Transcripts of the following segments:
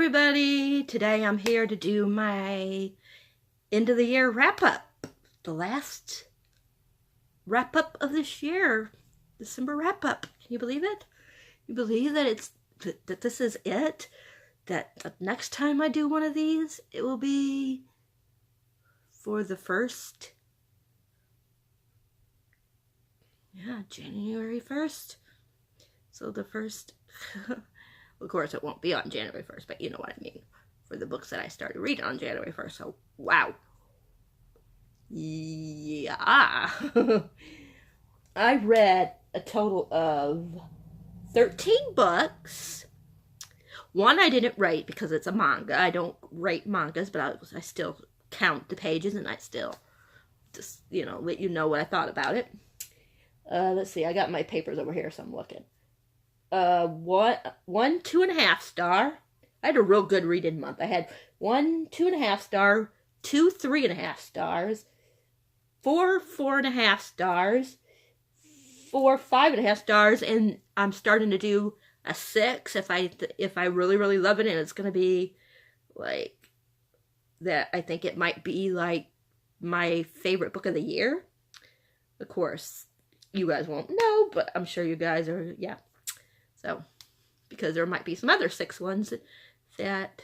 everybody! Today I'm here to do my end of the year wrap up. The last wrap up of this year. December wrap up. Can you believe it? You believe that that this is it? That the next time I do one of these, it will be for the first, January 1st. So the first, of course it won't be on January 1st, but you know what I mean. For the books that I started reading on January 1st. So, wow. Yeah. I read a total of 13 books. One I didn't rate because it's a manga. I don't rate mangas, but I still count the pages and I still just, let you know what I thought about it. Let's see. I got my papers over here, so I'm looking. One 2.5 star. I had a real good reading month. I had 1 2.5 star, 2 3.5 stars, 4 4.5 stars, 4 5.5 stars, and I'm starting to do a 6 if I really love it, and it's gonna be like that. I think it might be like my favorite book of the year. Of course, you guys won't know, but I'm sure you guys are, yeah. So, because there might be some other 6 ones that,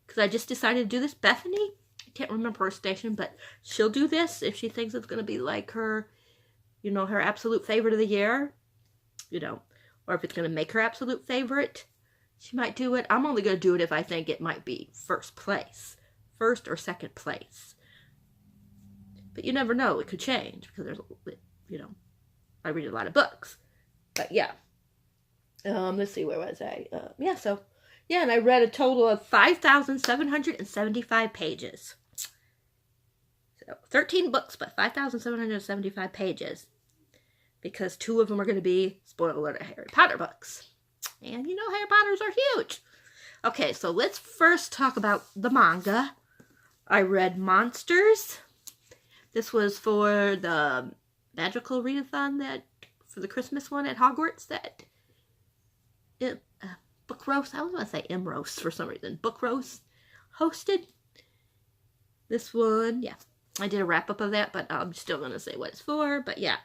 because I just decided to do this. Bethany, I can't remember her station, but she'll do this if she thinks it's going to be like her, her absolute favorite of the year, or if it's going to make her absolute favorite, she might do it. I'm only going to do it if I think it might be first or second place. But you never know, it could change because there's, I read a lot of books. But yeah. Let's see, where was I? And I read a total of 5,775 pages. So, 13 books, but 5,775 pages. Because 2 of them are going to be, spoiler alert, Harry Potter books. And Harry Potters are huge. Okay, so let's first talk about the manga. I read Monsters. This was for the magical readathon for the Christmas one at Hogwarts Book Roast, I was going to say M Roast for some reason. Book Roast hosted. This one, yeah. I did a wrap up of that, but I'm still going to say what it's for. But yeah,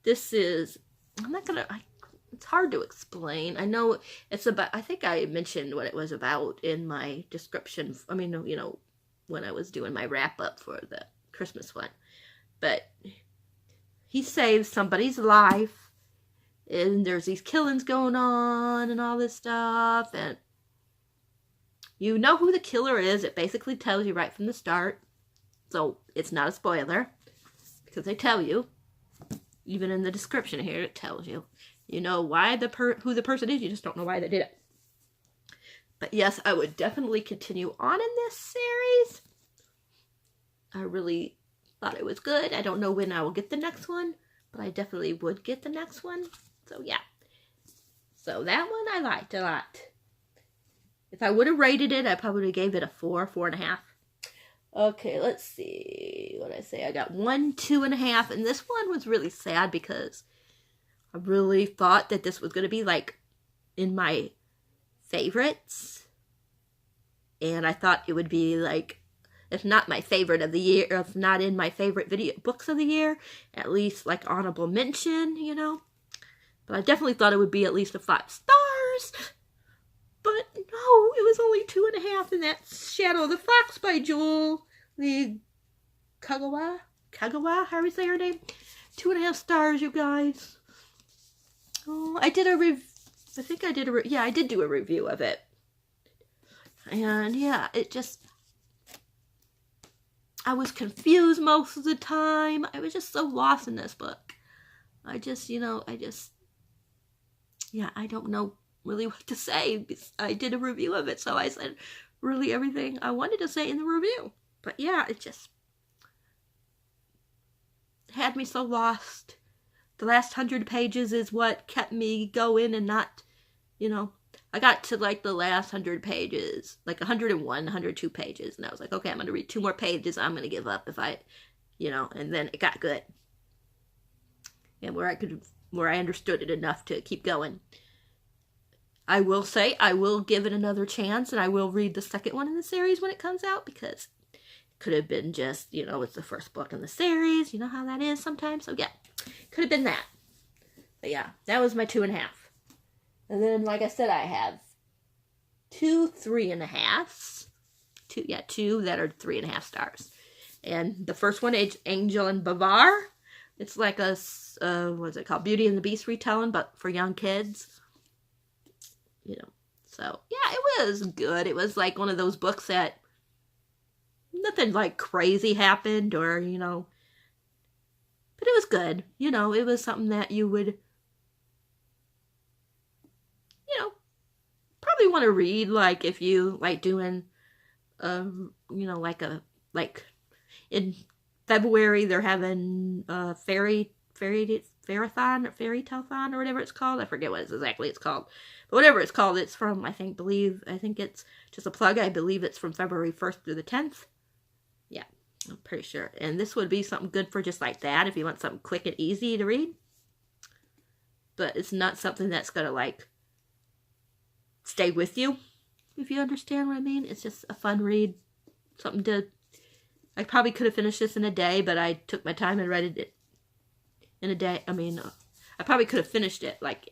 this is, it's hard to explain. I know it's about, I think I mentioned what it was about in my description. I mean, when I was doing my wrap up for the Christmas one. But he saves somebody's life. And there's these killings going on and all this stuff. And you know who the killer is. It basically tells you right from the start. So it's not a spoiler. Because they tell you. Even in the description here, it tells you. You know why who the person is. You just don't know why they did it. But yes, I would definitely continue on in this series. I really thought it was good. I don't know when I will get the next one. But I definitely would get the next one. So, yeah. So, that one I liked a lot. If I would have rated it, I probably gave it a 4, 4.5. Okay, let's see what I say. I got 1 2.5. And this one was really sad because I really thought that this was going to be like in my favorites. And I thought it would be like, if not my favorite of the year, if not in my favorite books of the year, at least like honorable mention, But I definitely thought it would be at least a 5 stars. But no, it was only 2.5 in that Shadow of the Fox by Jewel Lee Kagawa, how do you say her name? 2.5 stars, you guys. Oh, I did a I did do a review of it. And yeah, I was confused most of the time. I was just so lost in this book. I don't know really what to say. I did a review of it, so I said really everything I wanted to say in the review. But yeah, it just had me so lost. The last 100 pages is what kept me going and not, I got to like the last 100 pages, like 101, 102 pages, and I was like, okay, I'm going to read 2 more pages. I'm going to give up if I, and then it got good. And where I understood it enough to keep going. I will say I will give it another chance, and I will read the second one in the series when it comes out, because it could have been just, you know, it's the first book in the series. You know how that is sometimes. So yeah, could have been that. But yeah, that was my 2.5. And then, like I said, I have 2 3.5s. Two that are 3.5 stars. And the first one is Angel and Bavar. It's like a, what's it called? Beauty and the Beast retelling, but for young kids. You know, so yeah, it was good. It was like one of those books that nothing like crazy happened, or, you know, but it was good. You know, it was something that you would, you know, probably want to read, like if you like doing, you know, like in February they're having a fairy telethon or whatever it's called. I forget what exactly it's called, but whatever it's called, it's from, I think it's just a plug. I believe it's from February 1st through the 10th. Yeah, I'm pretty sure. And this would be something good for just like that, if you want something quick and easy to read. But it's not something that's gonna like stay with you, if you understand what I mean. It's just a fun read, something to, I probably could have finished this in a day, but I took my time and read it in a day. I mean, I probably could have finished it like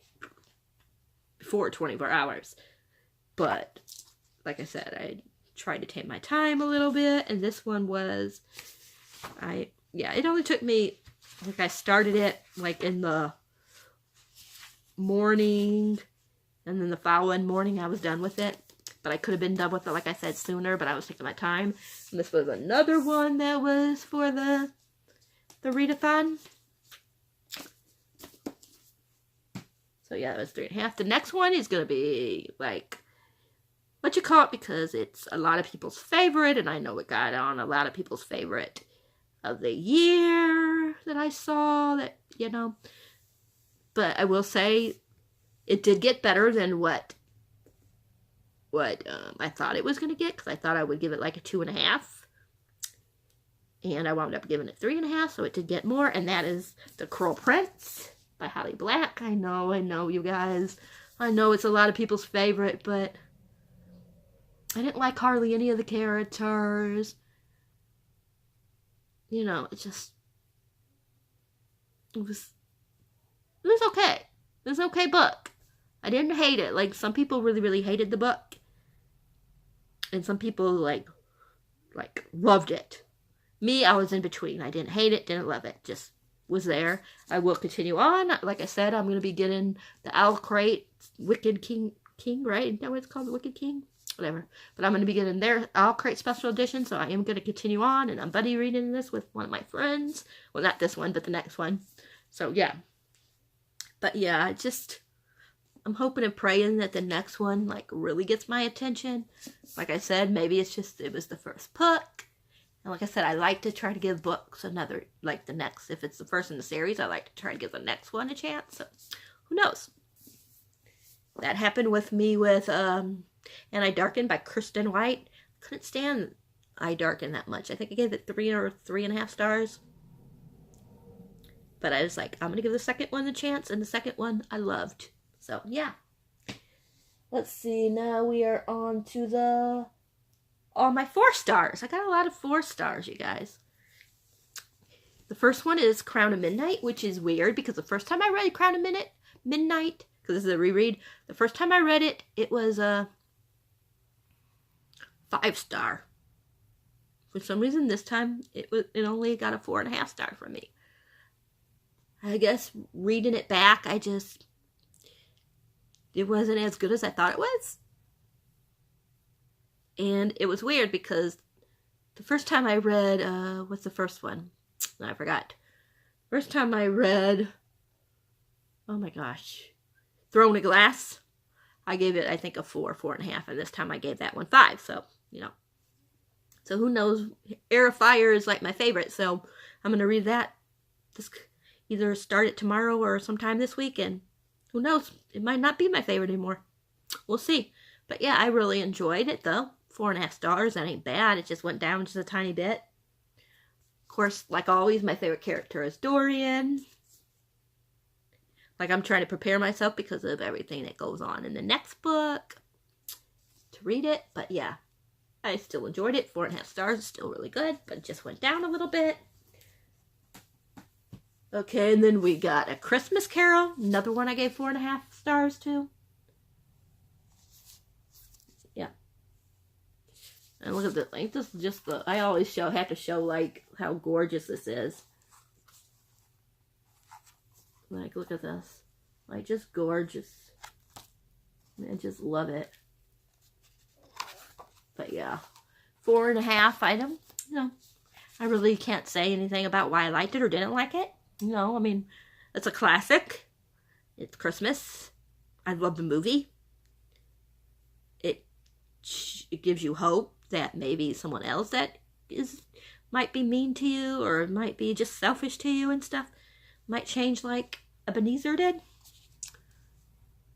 before 24 hours. But like I said, I tried to take my time a little bit. And this one was, it only took me, like I started it like in the morning, and then the following morning I was done with it. But I could have been done with it, like I said, sooner, but I was taking my time. And this was another one that was for the readathon. So yeah, that was 3.5. The next one is going to be like, what you call it, because it's a lot of people's favorite, and I know it got on a lot of people's favorite of the year that I saw, that, you know. But I will say, it did get better than what I thought it was going to get, because I thought I would give it like a 2.5. And I wound up giving it 3.5, so it did get more, and that is The Cruel Prince by Holly Black. I know, you guys. I know it's a lot of people's favorite, but I didn't like hardly any of the characters. You know, it was okay. It was an okay book. I didn't hate it. Like, some people really, really hated the book. And some people, like loved it. Me, I was in between. I didn't hate it, didn't love it. Just was there. I will continue on. Like I said, I'm going to be getting the Owl Crate Wicked King, right? Isn't that what it's called? The Wicked King? Whatever. But I'm going to be getting their Owl Crate special edition, so I am going to continue on. And I'm buddy reading this with one of my friends. Well, not this one, but the next one. So, yeah. But, yeah, I'm hoping and praying that the next one, like, really gets my attention. Like I said, maybe it was the first book. And like I said, I like to try to give books another, like the next, if it's the first in the series, I like to try to give the next one a chance. So, who knows? That happened with me with And I Darken by Kristen White. Couldn't stand I Darken that much. I think I gave it 3 or 3.5 stars. But I was like, I'm going to give the second one a chance, and the second one I loved. So, yeah. Let's see, now we are on to my 4 stars. I got a lot of 4 stars, you guys. The first one is Crown of Midnight, which is weird, because the first time I read Crown of Midnight, because this is a reread, the first time I read it, it was a 5-star. For some reason, this time, it only got a 4.5 star from me. I guess reading it back, it wasn't as good as I thought it was. And it was weird because the first time I read, what's the first one? I forgot. First time I read, oh my gosh, Throne of Glass, I gave it, I think, a 4.5, and this time I gave that one 5, so, you know. So who knows, Heir of Fire is like my favorite, so I'm going to read that, either start it tomorrow or sometime this week, and who knows, it might not be my favorite anymore. We'll see. But yeah, I really enjoyed it, though. 4.5 stars, that ain't bad. It just went down just a tiny bit. Of course, like always, my favorite character is Dorian. Like, I'm trying to prepare myself because of everything that goes on in the next book to read it. But yeah, I still enjoyed it. 4.5 stars, still really good, but it just went down a little bit. Okay, and then we got A Christmas Carol, another one I gave 4.5 stars to. Yeah. And look at this, like, this is just the, I always have to show, like, how gorgeous this is. Like, look at this. Like, just gorgeous. I just love it. But yeah, 4.5 item. You know, I really can't say anything about why I liked it or didn't like it. You know, I mean, it's a classic. It's Christmas. I love the movie. It gives you hope that maybe someone else that might be mean to you or might be just selfish to you and stuff might change like Ebenezer did.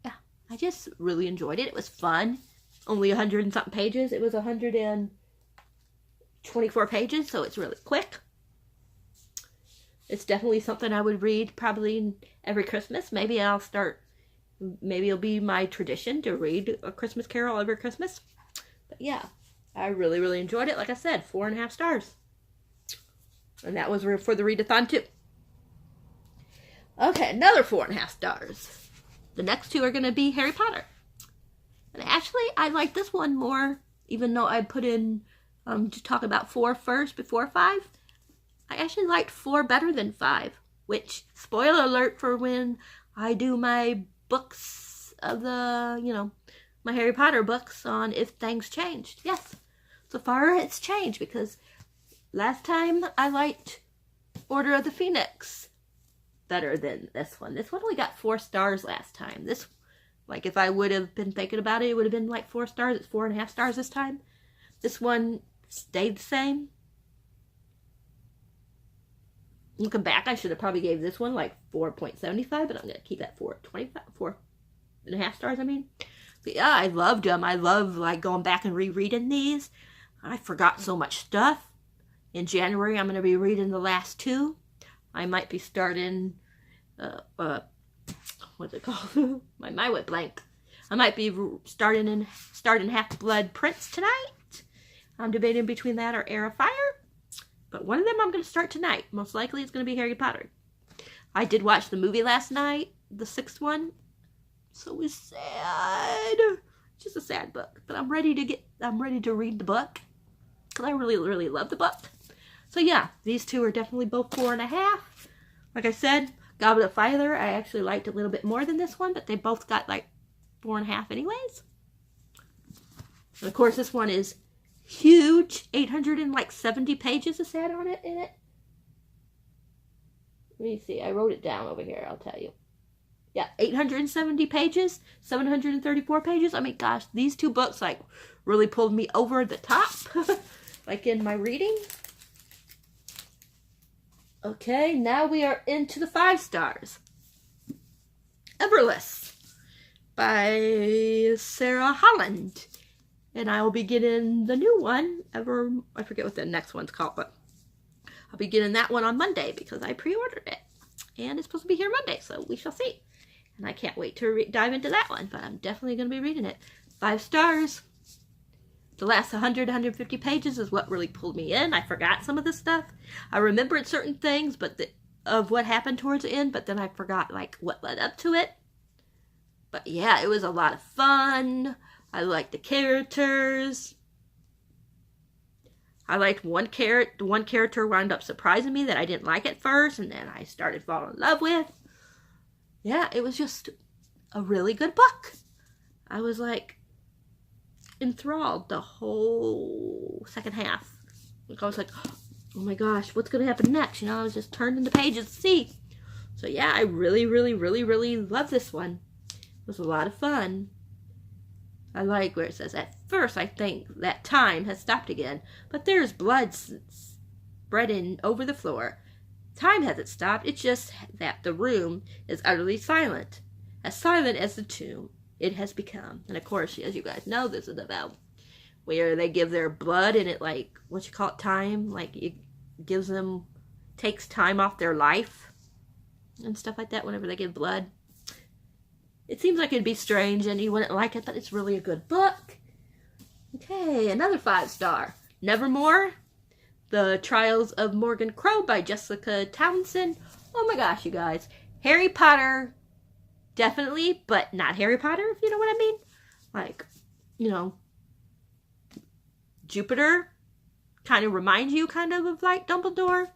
Yeah, I just really enjoyed it. It was fun. Only 100 and something pages. It was 124 pages, so it's really quick. It's definitely something I would read probably every Christmas. Maybe it'll be my tradition to read A Christmas Carol every Christmas. But yeah, I really, really enjoyed it. Like I said, 4.5 stars. And that was for the readathon too. Okay, another 4.5 stars. The next two are going to be Harry Potter. And actually, I like this one more, even though I put in to talk about 4 first before 5. I actually liked 4 better than 5, which, spoiler alert for when I do my books of the, you know, my Harry Potter books on if things changed. Yes, so far it's changed because last time I liked Order of the Phoenix better than this one. This one only got 4 stars last time. This, like, if I would have been thinking about it, it would have been like 4 stars. It's 4.5 stars this time. This one stayed the same. Looking back, I should have probably gave this one like 4.75, but I'm going to keep that 4.5 stars, I mean. But yeah, I loved them. I love, like, going back and rereading these. I forgot so much stuff. In January, I'm going to be reading the last 2. I might be starting, what's it called? My mind went blank. I might be starting Half-Blood Prince tonight. I'm debating between that or Heir of Fire. But one of them I'm going to start tonight. Most likely it's going to be Harry Potter. I did watch the movie last night, the 6th one. So it was sad. Just a sad book. But I'm ready to read the book. Because I really, really love the book. So yeah, these two are definitely both 4.5. Like I said, Goblet of Fire, I actually liked a little bit more than this one, but they both got like 4.5 anyways. And of course, this one is huge. 870 pages is that on it in it. Let me see. I wrote it down over here. I'll tell you. Yeah, 870 pages, 734 pages. I mean, gosh, these 2 books like really pulled me over the top, like in my reading. Okay, now we are into the 5 stars. Everless by Sarah Holland. And I will be getting the new one, I forget what the next one's called, but I'll be getting that one on Monday because I pre-ordered it. And it's supposed to be here Monday, so we shall see. And I can't wait to dive into that one, but I'm definitely going to be reading it. 5 stars. The last 150 pages is what really pulled me in. I forgot some of the stuff. I remembered certain things of what happened towards the end, but then I forgot like what led up to it. But yeah, it was a lot of fun. I liked the characters. I liked one character wound up surprising me that I didn't like at first, and then I started falling in love with. Yeah, it was just a really good book. I was like enthralled the whole second half. Like I was like, oh my gosh, what's going to happen next? You know, I was just turning the pages to see. So yeah, I really, really, really, really love this one. It was a lot of fun. I like where it says, at first I think that time has stopped again, but there's blood spreading over the floor. Time hasn't stopped, it's just that the room is utterly silent. As silent as the tomb it has become. And of course, as you guys know, this is about where they give their blood and it like, what you call it, time? Like it takes time off their life and stuff like that whenever they give blood. It seems like it'd be strange and you wouldn't like it, but it's really a good book. Okay, another 5-star. Nevermore, The Trials of Morgan Crow by Jessica Townsend. Oh my gosh, you guys. Harry Potter, definitely, but not Harry Potter, if you know what I mean. Like, you know, Jupiter kind of reminds you of like Dumbledore.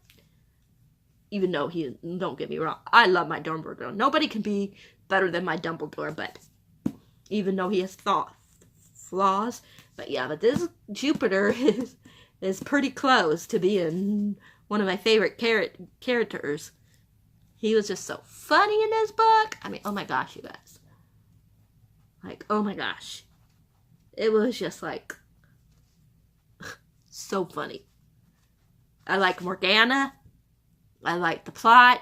Even though don't get me wrong, I love my Dumbledore. Nobody can be better than my Dumbledore, but even though he has flaws. But yeah, but this Jupiter is pretty close to being one of my favorite characters. He was just so funny in this book. I mean, oh my gosh, you guys. Like, oh my gosh. It was just like so funny. I like Morgana. I like the plot.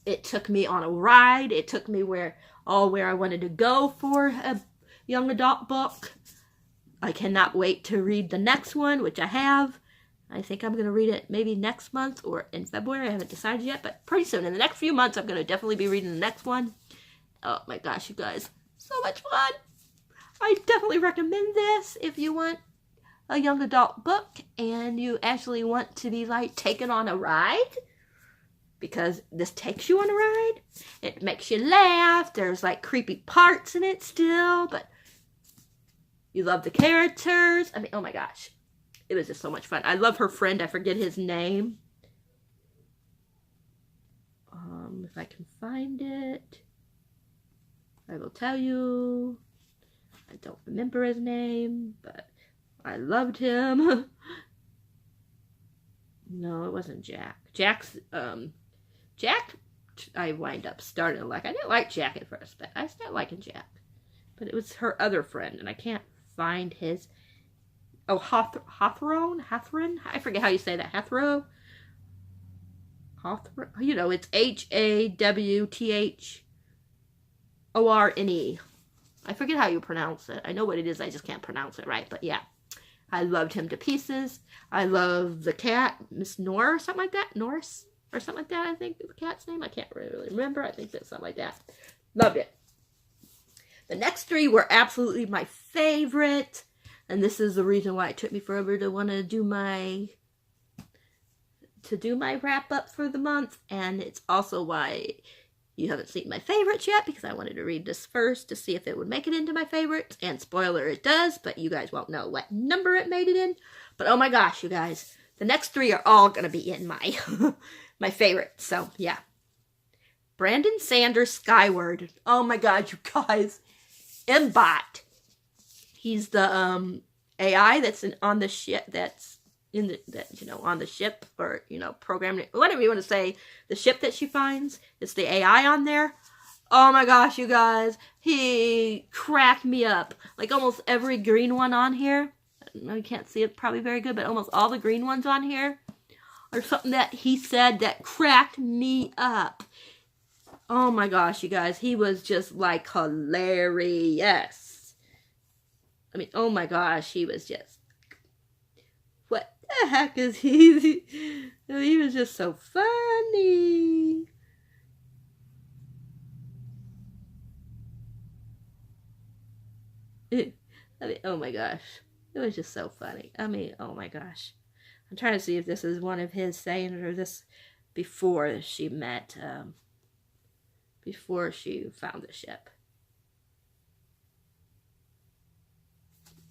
It took me on a ride. It took me where I wanted to go for a young adult book. I cannot wait to read the next one, which I have. I think I'm going to read it maybe next month or in February. I haven't decided yet, but pretty soon. In the next few months, I'm going to definitely be reading the next one. Oh my gosh, you guys. So much fun. I definitely recommend this if you want a young adult book and you actually want to be like taken on a ride, because this takes you on a ride. It makes you laugh. There's like creepy parts in it still, but you love the characters. I mean, oh my gosh. It was just so much fun. I love her friend. I forget his name. If I can find it, I will tell you. I don't remember his name, but I loved him. No, it wasn't Jack. Jack, I wind up starting to like. I didn't like Jack at first, but I started liking Jack. But it was her other friend, and I can't find his. Oh, Hawthorne? I forget how you say that. Hawthorne? You know, it's Hawthorne. I forget how you pronounce it. I know what it is, I just can't pronounce it right. But yeah, I loved him to pieces. I love the cat, Miss Nora or something like that. Norris or something like that, I think the cat's name. I can't really remember. I think that's something like that. Loved it. The next 3 were absolutely my favorite. And this is the reason why it took me forever to want to do my wrap up for the month. And it's also why you haven't seen my favorites yet, because I wanted to read this first to see if it would make it into my favorites. And spoiler, it does, but you guys won't know what number it made it in. But oh my gosh, you guys, the next 3 are all going to be in my my favorites. So yeah. Brandon Sander's Skyward. Oh my god, you guys. Mbot. He's the AI that's on the ship, that's on the ship, or programmed, whatever you want to say. The ship that she finds, it's the AI on there. Oh my gosh, you guys, he cracked me up. Like almost every green one on here. I can't see it probably very good, but almost all the green ones on here are something that he said that cracked me up. Oh my gosh, you guys, he was just like hilarious. I mean, oh my gosh, he was just, what the heck is he? He was just so funny. I mean, oh my gosh, it was just so funny. I mean, oh my gosh. I'm trying to see if this is one of his sayings or this before she met, before she found the ship.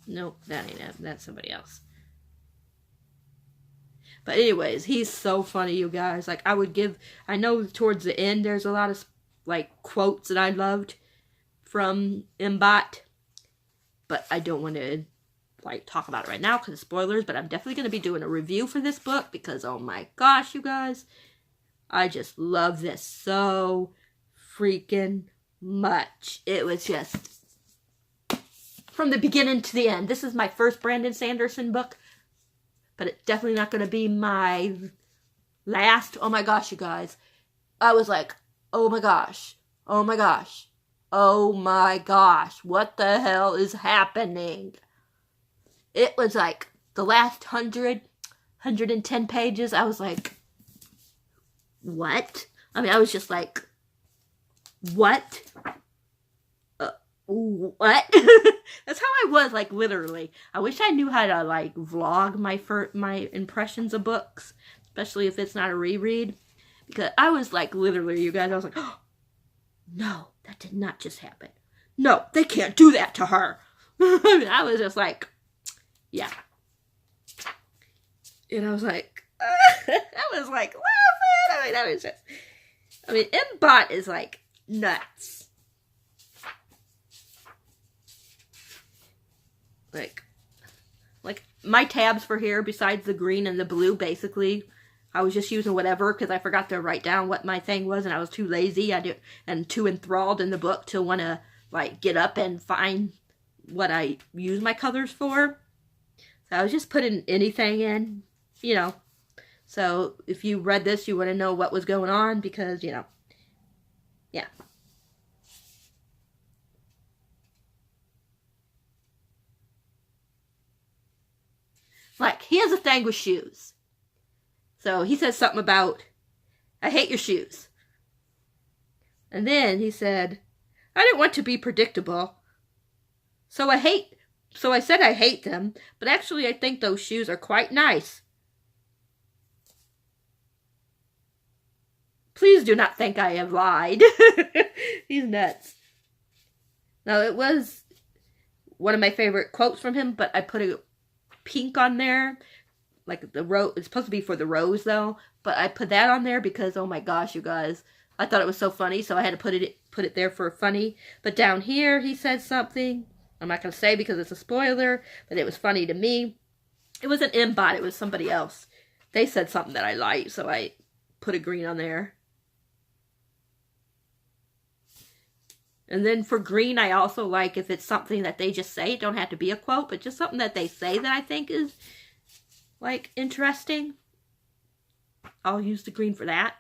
Nope, that ain't it. That's somebody else. But anyways, he's so funny, you guys. Like, I know towards the end there's a lot of, like, quotes that I loved from Mbot. But I don't want to, like, talk about it right now because of spoilers. But I'm definitely going to be doing a review for this book because, oh my gosh, you guys. I just love this so freaking much. It was just from the beginning to the end. This is my first Brandon Sanderson book, but it's definitely not going to be my last. Oh my gosh, you guys. I was like, oh my gosh, oh my gosh, oh my gosh, what the hell is happening? It was like the last 110 pages. I was like, what? I mean, I was just like, what? What? That's how I was, like, literally. I wish I knew how to, like, vlog my impressions of books, especially if it's not a reread, because I was, like, literally, you guys, I was like, oh, no, that did not just happen. No, they can't do that to her. I was just like, yeah. And I was like, I was like laughing. I mean, Mbot is like nuts. Like my tabs for here, besides the green and the blue, basically, I was just using whatever because I forgot to write down what my thing was, and I was too lazy. And too enthralled in the book to want to like get up and find what I use my colors for. So I was just putting anything in, you know. So if you read this, you want to know what was going on because, you know, yeah. Like, he has a thing with shoes. So he says something about, I hate your shoes. And then he said, I didn't want to be predictable. So I said I hate them, but actually I think those shoes are quite nice. Please do not think I have lied. He's nuts. Now, it was one of my favorite quotes from him, but I put a pink on there. Like the rose, it's supposed to be for the rose though, but I put that on there because, oh my gosh, you guys, I thought it was so funny, so I had to put it there for funny. But down here, he said something. I'm not going to say because it's a spoiler, but it was funny to me. It wasn't Mbot, it was somebody else. They said something that I liked, so I put a green on there. And then for green, I also like if it's something that they just say. It don't have to be a quote, but just something that they say that I think is, like, interesting. I'll use the green for that.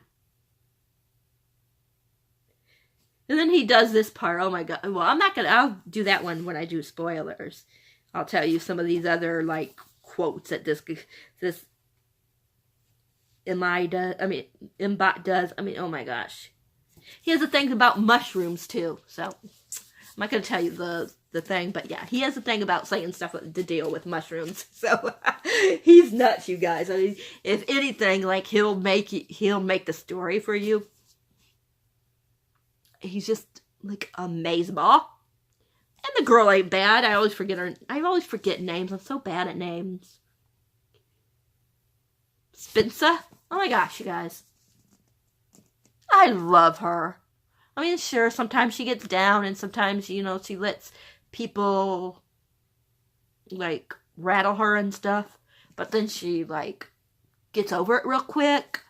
And then he does this part. Oh my god. Well, I'll do that one when I do spoilers. I'll tell you some of these other, like, quotes that this Mbot does. I mean, oh my gosh. He has a thing about mushrooms, too. So, I'm not going to tell you the thing, but yeah. He has a thing about saying stuff to deal with mushrooms. So, he's nuts, you guys. I mean, if anything, like, he'll make the story for you. He's just, like, amazeball. And the girl ain't bad. I always forget names. I'm so bad at names. Spencer? Oh my gosh, you guys. I love her. I mean, sure, sometimes she gets down and sometimes, you know, she lets people, like, rattle her and stuff. But then she, like, gets over it real quick.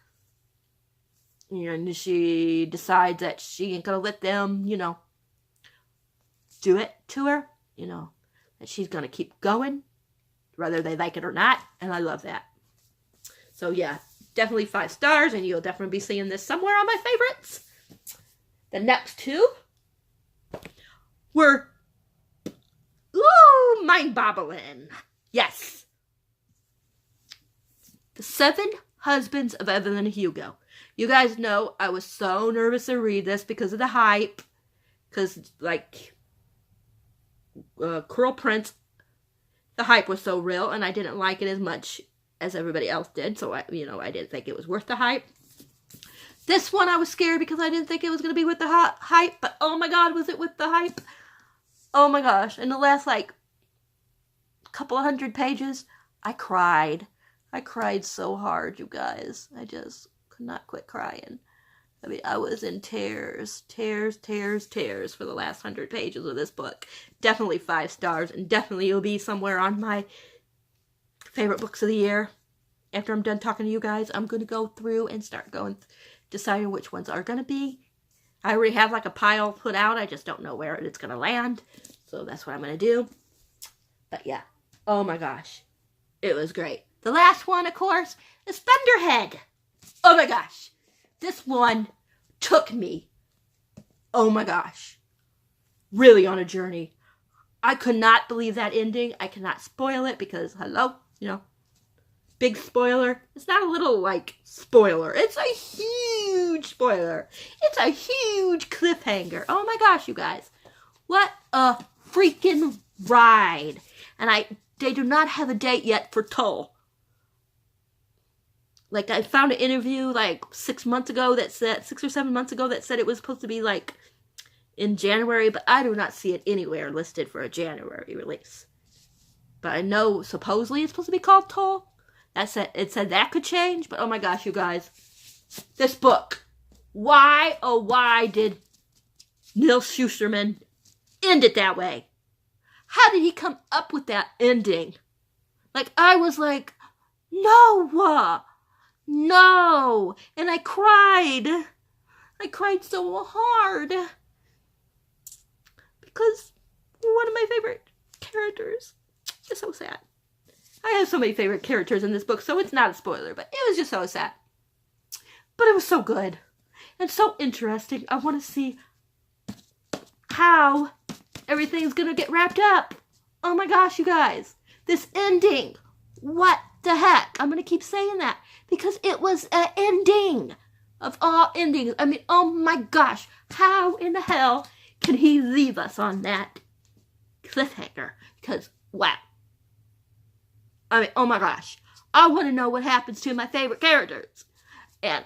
And she decides that she ain't gonna let them, you know, do it to her. You know, that she's gonna keep going, whether they like it or not. And I love that. So, yeah. Definitely 5 stars, and you'll definitely be seeing this somewhere on my favorites. The next 2 were, ooh, mind-boggling. Yes. The 7 Husbands of Evelyn Hugo. You guys know I was so nervous to read this because of the hype. Because, like, Cruel Prince, the hype was so real, and I didn't like it as much as everybody else did, so I didn't think it was worth the hype. This one I was scared because I didn't think it was going to be with the hype, but oh my god, was it with the hype? Oh my gosh, in the last, like, couple of 100 pages, I cried. I cried so hard, you guys. I just could not quit crying. I mean, I was in tears for the last 100 pages of this book. Definitely 5 stars, and definitely it'll be somewhere on my favorite books of the year. After I'm done talking to you guys, I'm going to go through and start deciding which ones are going to be. I already have like a pile put out. I just don't know where it's going to land. So that's what I'm going to do. But yeah. Oh my gosh. It was great. The last one, of course, is Thunderhead. Oh my gosh. This one took me, oh my gosh, really on a journey. I could not believe that ending. I cannot spoil it because, hello, you know, big spoiler. It's not a little, like, spoiler. It's a huge spoiler. It's a huge cliffhanger. Oh my gosh, you guys. What a freaking ride. And they do not have a date yet for Tull. Like, I found an interview, like, 6 months ago that said, 6 or 7 months ago that said it was supposed to be, like, in January, but I do not see it anywhere listed for a January release. But I know supposedly it's supposed to be called Tull. It said that could change, but oh my gosh, you guys. This book. Why, oh why did Neal Shusterman end it that way? How did he come up with that ending? Like, I was like, no! No! And I cried. I cried so hard. Because one of my favorite characters is so sad. I have so many favorite characters in this book, so it's not a spoiler, but it was just so sad. But it was so good. And so interesting. I want to see how everything's going to get wrapped up. Oh my gosh, you guys. This ending. What the heck? I'm going to keep saying that. Because it was an ending of all endings. I mean, oh my gosh. How in the hell can he leave us on that cliffhanger? Because, wow. I mean, oh my gosh. I want to know what happens to my favorite characters. And,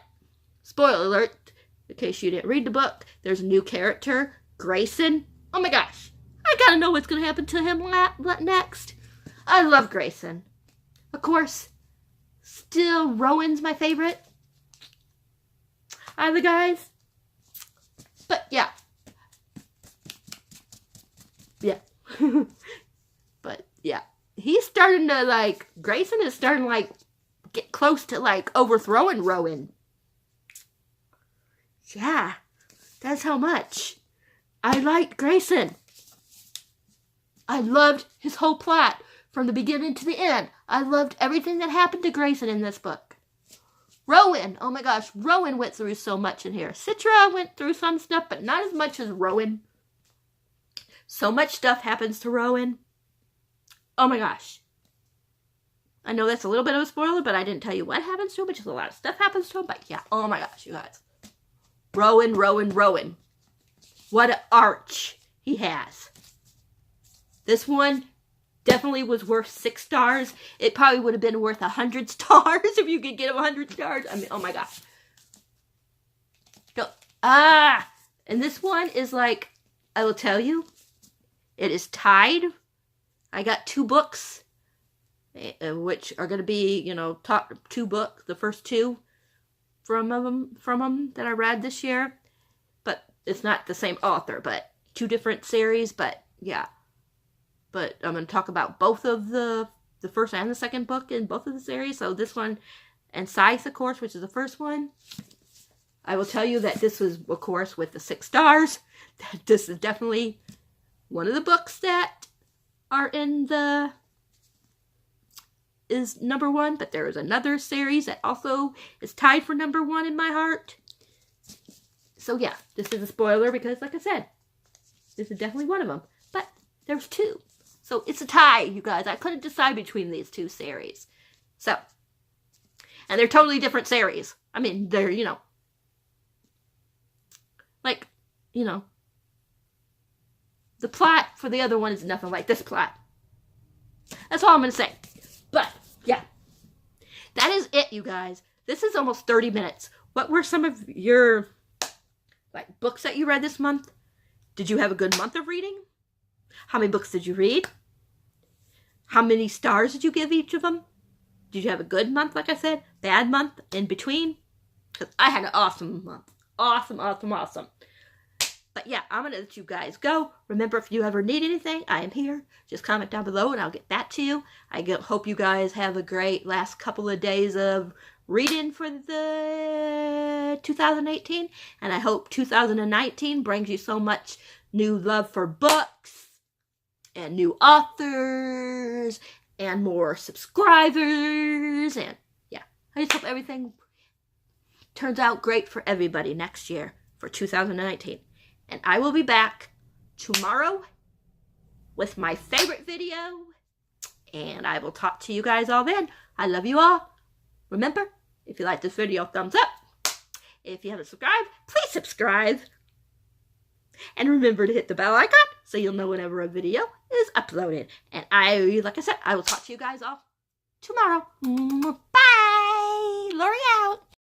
spoiler alert, in case you didn't read the book, there's a new character, Grayson. Oh my gosh. I gotta know what's gonna happen to him next. I love Grayson. Of course, still Rowan's my favorite out of the guys. But, yeah. Yeah. But, yeah. He's starting to, like, Grayson is starting to, like, get close to, like, overthrowing Rowan. Yeah, that's how much I liked Grayson. I loved his whole plot from the beginning to the end. I loved everything that happened to Grayson in this book. Rowan, oh my gosh, Rowan went through so much in here. Citra went through some stuff, but not as much as Rowan. So much stuff happens to Rowan. Oh my gosh. I know that's a little bit of a spoiler, but I didn't tell you what happens to him, because a lot of stuff happens to him. But yeah, oh my gosh, you guys. Rowan, Rowan, Rowan. What an arch he has. This one definitely was worth 6 stars. It probably would have been worth 100 stars if you could get him 100 stars. I mean, oh my gosh. Go. And this one is like, I will tell you, it is tied. I got 2 books, which are going to be, you know, top 2 books, the first 2 from them that I read this year. But it's not the same author, but 2 different series, but yeah. But I'm going to talk about both of the first and the second book in both of the series. So this one, and Scythe, of course, which is the first one. I will tell you that this was, of course, with the 6 stars. This is definitely one of the books that are in the, is number 1. But there is another series that also is tied for number 1 in my heart. So yeah, this is a spoiler because, like I said, this is definitely one of them. But there's 2. So it's a tie, you guys. I couldn't decide between these 2 series. So, and they're totally different series. I mean, they're, you know, like, you know, the plot for the other one is nothing like this plot. That's all I'm going to say. But, yeah. That is it, you guys. This is almost 30 minutes. What were some of your, like, books that you read this month? Did you have a good month of reading? How many books did you read? How many stars did you give each of them? Did you have a good month, like I said? Bad month? In between? Because I had an awesome month. Awesome, awesome, awesome. But yeah, I'm going to let you guys go. Remember, if you ever need anything, I am here. Just comment down below and I'll get back to you. I hope you guys have a great last couple of days of reading for the 2018. And I hope 2019 brings you so much new love for books and new authors and more subscribers. And yeah, I just hope everything turns out great for everybody next year for 2019. And I will be back tomorrow with my favorite video. And I will talk to you guys all then. I love you all. Remember, if you like this video, thumbs up. If you haven't subscribed, please subscribe. And remember to hit the bell icon so you'll know whenever a video is uploaded. And like I said, I will talk to you guys all tomorrow.